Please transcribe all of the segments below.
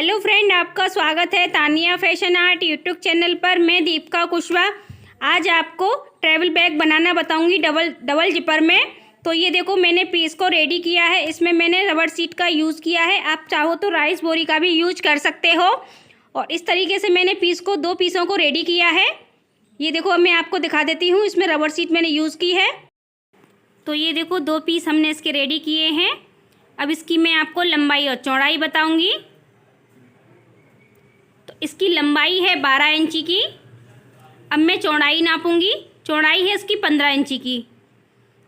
Hello friend, आपका स्वागत है Tania fashion art YouTube channel पर। मैं दीपिका कुशवाहा आज आपको ट्रैवल बैग बनाना बताऊंगी डबल जिपर में। तो ये देखो, मैंने पीस को रेडी किया है। इसमें मैंने रबर शीट का यूज़ किया है। आप चाहो तो राइस बोरी का भी यूज कर सकते हो। और इस तरीके से मैंने दो पीसों को रेडी किया है। ये देखो, अब मैं आपको दिखा देती हूँ। इसमें रबर शीट मैंने यूज़ की है। तो ये देखो, दो पीस हमने इसके रेडी किए हैं। अब इसकी मैं आपको लंबाई और चौड़ाई बताऊंगी। तो इसकी लंबाई है 12 इंची की। अब मैं चौड़ाई नापूंगी। चौड़ाई है इसकी 15 इंची की।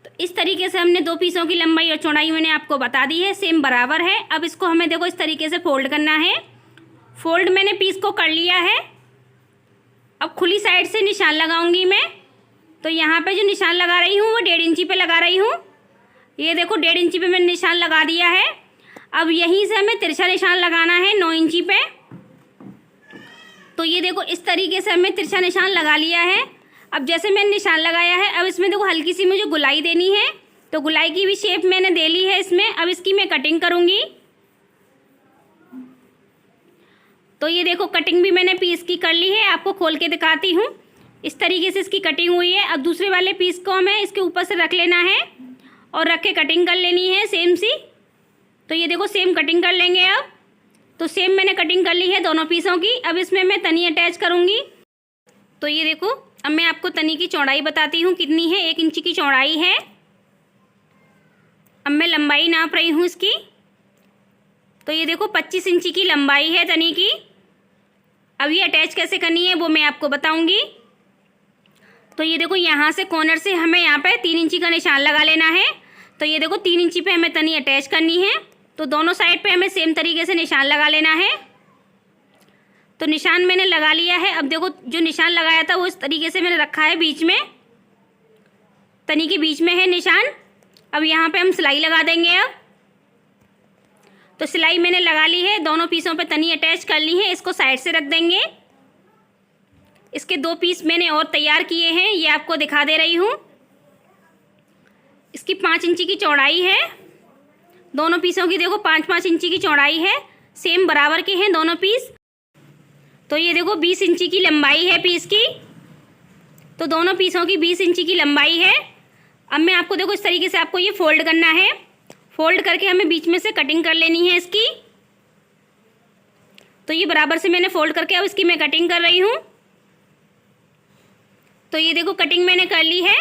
तो इस तरीके से हमने दो पीसों की लंबाई और चौड़ाई मैंने आपको बता दी है, सेम बराबर है। अब इसको हमें देखो इस तरीके से फोल्ड करना है। फोल्ड मैंने पीस को कर लिया है। अब खुली साइड से निशान लगाऊंगी मैं। तो यहाँ पे जो निशान लगा रही हूँ वो 1.5 इंची पे लगा रही हूँ। ये देखो, 1.5 इंची पे मैंने निशान लगा दिया है। अब यहीं से हमें तिरछा निशान लगाना है 9 इंची पे। तो ये देखो, इस तरीके से हमें तिरछा निशान लगा लिया है। अब जैसे मैंने निशान लगाया है, अब इसमें देखो हल्की सी मुझे गुलाई देनी है। तो गुलाई की भी शेप मैंने दे ली है इसमें। अब इसकी मैं कटिंग करूँगी। तो ये देखो, कटिंग भी मैंने पीस की कर ली है। आपको खोल के दिखाती हूँ। इस तरीके से इसकी कटिंग हुई है। अब दूसरे वाले पीस को हमें इसके ऊपर से रख लेना है और रख के कटिंग कर लेनी है सेम सी। तो ये देखो, सेम कटिंग कर लेंगे। अब तो सेम मैंने कटिंग कर ली है दोनों पीसों की। अब इसमें मैं तनी अटैच करूँगी। तो ये देखो, अब मैं आपको तनी की चौड़ाई बताती हूँ कितनी है। 1 इंची की चौड़ाई है। अब मैं लंबाई नाप रही हूँ इसकी। तो ये देखो, 25 इंची की लंबाई है तनी की। अब ये अटैच कैसे करनी है वो मैं आपको बताऊँगी। तो ये देखो, यहाँ से कॉर्नर से हमें यहाँ पे 3 इंची का निशान लगा लेना है। तो ये देखो, 3 इंची पे हमें तनी अटैच करनी है। तो दोनों साइड पे हमें सेम तरीके से निशान लगा लेना है। तो निशान मैंने लगा लिया है। अब देखो, जो निशान लगाया था वो इस तरीके से मैंने रखा है बीच में। तनी के बीच में है निशान। अब यहाँ पे हम सिलाई लगा देंगे। अब तो सिलाई मैंने लगा ली है। दोनों पीसों पे तनी अटैच कर ली है। इसको साइड से रख देंगे। इसके 2 पीस मैंने और तैयार किए हैं, ये आपको दिखा दे रही हूँ। इसकी 5 इंची की चौड़ाई है। दोनों पीसों की देखो 5-5 इंची की चौड़ाई है। सेम बराबर के हैं दोनों पीस। तो ये देखो, 20 इंची की लंबाई है पीस की। तो दोनों पीसों की 20 इंची की लंबाई है। अब मैं आपको देखो इस तरीके से आपको ये फोल्ड करना है। फोल्ड करके हमें बीच में से कटिंग कर लेनी है इसकी। तो ये बराबर से मैंने फोल्ड करके अब इसकी मैं कटिंग कर रही हूँ। तो ये देखो, कटिंग मैंने कर ली है।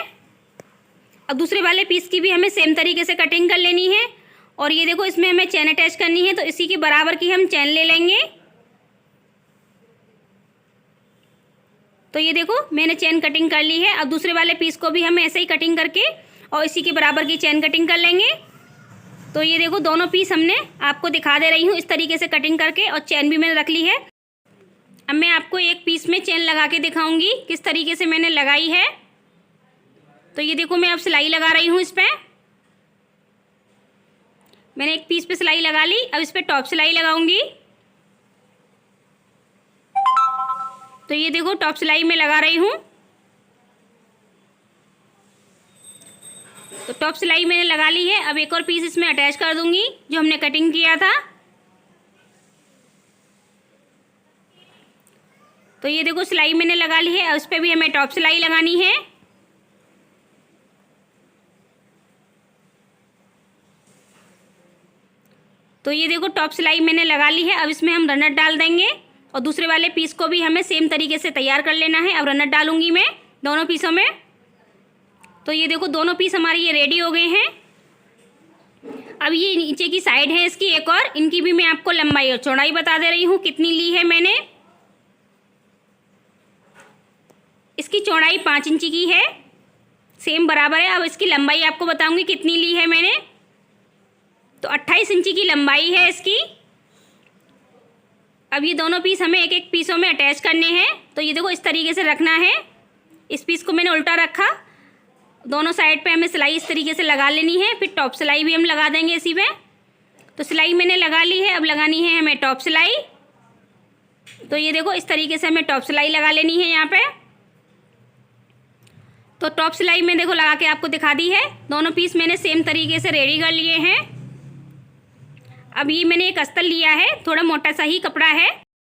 अब दूसरे वाले पीस की भी हमें सेम तरीके से कटिंग कर लेनी है। और ये देखो, इसमें हमें चैन अटैच करनी है। तो इसी के बराबर की हम चैन ले लेंगे। तो ये देखो, मैंने चैन कटिंग कर ली है। अब दूसरे वाले पीस को भी हम ऐसे ही कटिंग करके और इसी के बराबर की चैन कटिंग कर लेंगे। तो ये देखो, दोनों पीस हमने आपको दिखा दे रही हूँ इस तरीके से कटिंग करके, और चैन भी मैंने रख ली है। अब मैं आपको एक पीस में चैन लगा के दिखाऊंगी किस तरीके से मैंने लगाई है। तो ये देखो, मैं अब सिलाई लगा रही हूँ इस पर। मैंने एक पीस पे सिलाई लगा ली। अब इस पर टॉप सिलाई लगाऊंगी। तो ये देखो, टॉप सिलाई में लगा रही हूँ। तो टॉप सिलाई मैंने लगा ली है। अब एक और पीस इसमें अटैच कर दूंगी जो हमने कटिंग किया था। तो ये देखो, सिलाई मैंने लगा ली है। अब इस पर भी हमें टॉप सिलाई लगानी है। तो ये देखो, टॉप सिलाई मैंने लगा ली है। अब इसमें हम रनर डाल देंगे और दूसरे वाले पीस को भी हमें सेम तरीके से तैयार कर लेना है। अब रनर डालूंगी मैं दोनों पीसों में। तो ये देखो, दोनों पीस हमारे ये रेडी हो गए हैं। अब ये नीचे की साइड है इसकी एक और, इनकी भी मैं आपको लंबाई और चौड़ाई बता दे रही हूँ कितनी ली है मैंने। इसकी चौड़ाई 5 इंची की है, सेम बराबर है। अब इसकी लंबाई आपको बताऊंगी कितनी ली है मैंने। तो 28 इंची की लंबाई है इसकी। अब ये दोनों पीस हमें एक एक पीसों में अटैच करने हैं। तो ये देखो, इस तरीके से रखना है। इस पीस को मैंने उल्टा रखा। दोनों साइड पे हमें सिलाई इस तरीके से लगा लेनी है। फिर टॉप सिलाई भी हम लगा देंगे इसी पे। तो सिलाई मैंने लगा ली है। अब लगानी है हमें टॉप सिलाई। तो ये देखो, इस तरीके से हमें टॉप सिलाई लगा लेनी है यहाँ पे। तो टॉप सिलाई में देखो लगा के आपको दिखा दी है। दोनों पीस मैंने सेम तरीके से रेडी कर लिए हैं। अब ये मैंने एक अस्तर लिया है, थोड़ा मोटा सा ही कपड़ा है।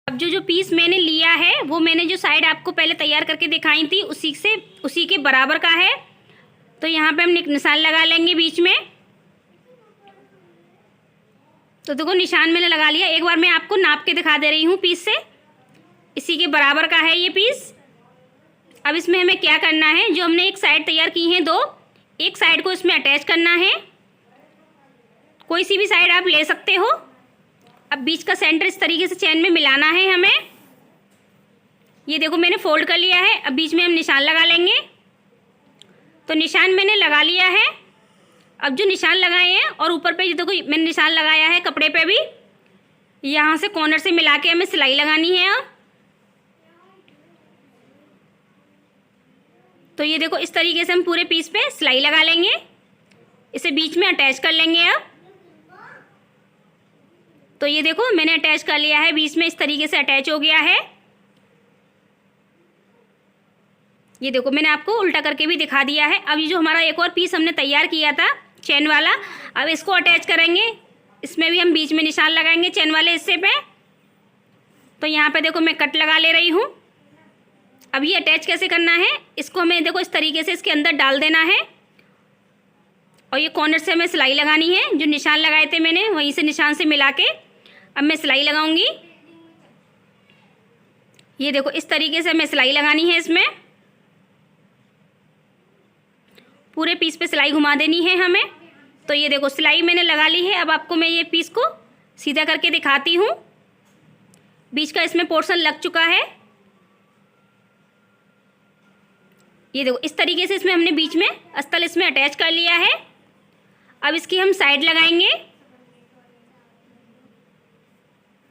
अब जो पीस मैंने लिया है वो मैंने जो साइड आपको पहले तैयार करके दिखाई थी उसी के बराबर का है। तो यहाँ पे हम निशान लगा लेंगे बीच में। तो देखो निशान मैंने लगा लिया। एक बार मैं आपको नाप के दिखा दे रही हूँ पीस से, इसी के बराबर का है ये पीस। अब इसमें हमें क्या करना है, जो हमने एक साइड तैयार की है 2, एक साइड को इसमें अटैच करना है। कोई सी भी साइड आप ले सकते हो। अब बीच का सेंटर इस तरीके से चेन में मिलाना है हमें। ये देखो मैंने फोल्ड कर लिया है। अब बीच में हम निशान लगा लेंगे। तो निशान मैंने लगा लिया है। अब जो निशान लगाए हैं और ऊपर पे देखो मैंने निशान लगाया है कपड़े पे भी, यहाँ से कॉर्नर से मिला के हमें सिलाई लगानी है। अब तो ये देखो इस तरीके से हम पूरे पीस पे सिलाई लगा लेंगे, इसे बीच में अटैच कर लेंगे। अब तो ये देखो मैंने अटैच कर लिया है, बीच में इस तरीके से अटैच हो गया है। ये देखो मैंने आपको उल्टा करके भी दिखा दिया है। अब ये जो हमारा एक और पीस हमने तैयार किया था चेन वाला, अब इसको अटैच करेंगे। इसमें भी हम बीच में निशान लगाएंगे चेन वाले हिस्से पे। तो यहाँ पे देखो मैं कट लगा ले रही हूँ। अब ये अटैच कैसे करना है, इसको हमें देखो इस तरीके से इसके अंदर डाल देना है और ये कॉर्नर से हमें सिलाई लगानी है। जो निशान लगाए थे मैंने वहीं से निशान से मिला के अब मैं सिलाई लगाऊंगी। ये देखो इस तरीके से हमें सिलाई लगानी है। इसमें पूरे पीस पे सिलाई घुमा देनी है हमें। तो ये देखो सिलाई मैंने लगा ली है। अब आपको मैं ये पीस को सीधा करके दिखाती हूँ। बीच का इसमें पोर्शन लग चुका है। ये देखो इस तरीके से इसमें हमने बीच में अस्तर इसमें अटैच कर लिया है। अब इसकी हम साइड लगाएंगे।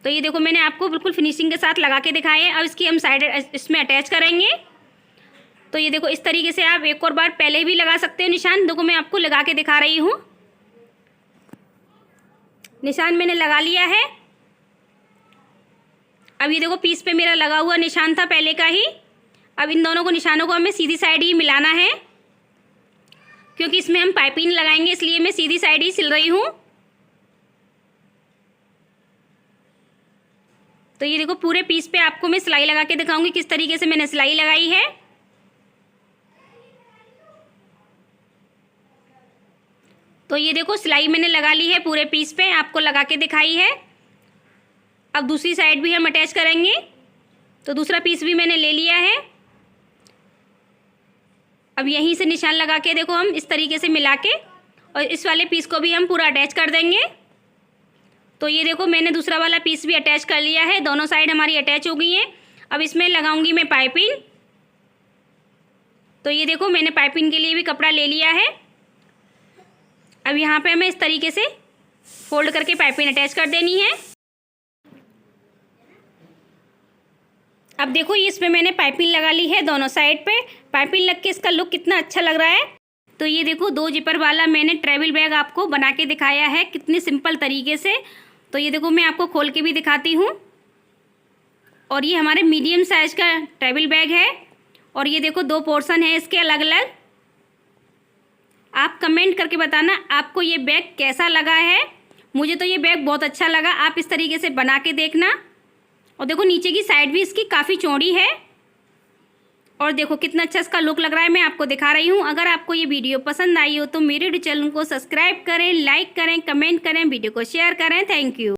तो ये देखो मैंने आपको बिल्कुल फिनिशिंग के साथ लगा के दिखाए हैं। अब इसकी हम साइड इसमें अटैच करेंगे। तो ये देखो इस तरीके से आप एक और बार पहले भी लगा सकते हो निशान। देखो मैं आपको लगा के दिखा रही हूँ। निशान मैंने लगा लिया है। अब ये देखो पीस पे मेरा लगा हुआ निशान था पहले का ही। अब इन दोनों को निशानों को हमें सीधी साइड ही मिलाना है, क्योंकि इसमें हम पाइपिंग लगाएंगे, इसलिए मैं सीधी साइड ही सिल रही हूँ। तो ये देखो पूरे पीस पे आपको मैं सिलाई लगा के दिखाऊंगी किस तरीके से मैंने सिलाई लगाई है। तो ये देखो सिलाई मैंने लगा ली है पूरे पीस पे, आपको लगा के दिखाई है। अब दूसरी साइड भी हम अटैच करेंगे। तो दूसरा पीस भी मैंने ले लिया है। अब यहीं से निशान लगा के देखो हम इस तरीके से मिला के और इस वाले पीस को भी हम पूरा अटैच कर देंगे। तो ये देखो मैंने दूसरा वाला पीस भी अटैच कर लिया है। दोनों साइड हमारी अटैच हो गई हैं। अब इसमें लगाऊंगी मैं पाइपिंग। तो ये देखो मैंने पाइपिंग के लिए भी कपड़ा ले लिया है। अब यहाँ पे हमें इस तरीके से फोल्ड करके पाइपिंग अटैच कर देनी है। अब देखो इसमें मैंने पाइपिंग लगा ली है दोनों साइड पे। पाइपिंग लग के इसका लुक कितना अच्छा लग रहा है। तो ये देखो 2 जिपर वाला मैंने ट्रैवल बैग आपको बना के दिखाया है कितने सिंपल तरीके से। तो ये देखो मैं आपको खोल के भी दिखाती हूँ। और ये हमारे मीडियम साइज का ट्रैवल बैग है। और ये देखो 2 पोर्शन है इसके अलग अलग। आप कमेंट करके बताना आपको ये बैग कैसा लगा है। मुझे तो ये बैग बहुत अच्छा लगा। आप इस तरीके से बना के देखना। और देखो नीचे की साइड भी इसकी काफ़ी चौड़ी है। और देखो कितना अच्छा इसका लुक लग रहा है, मैं आपको दिखा रही हूँ। अगर आपको ये वीडियो पसंद आई हो तो मेरे चैनल को सब्सक्राइब करें, लाइक करें, कमेंट करें, वीडियो को शेयर करें। Thank you.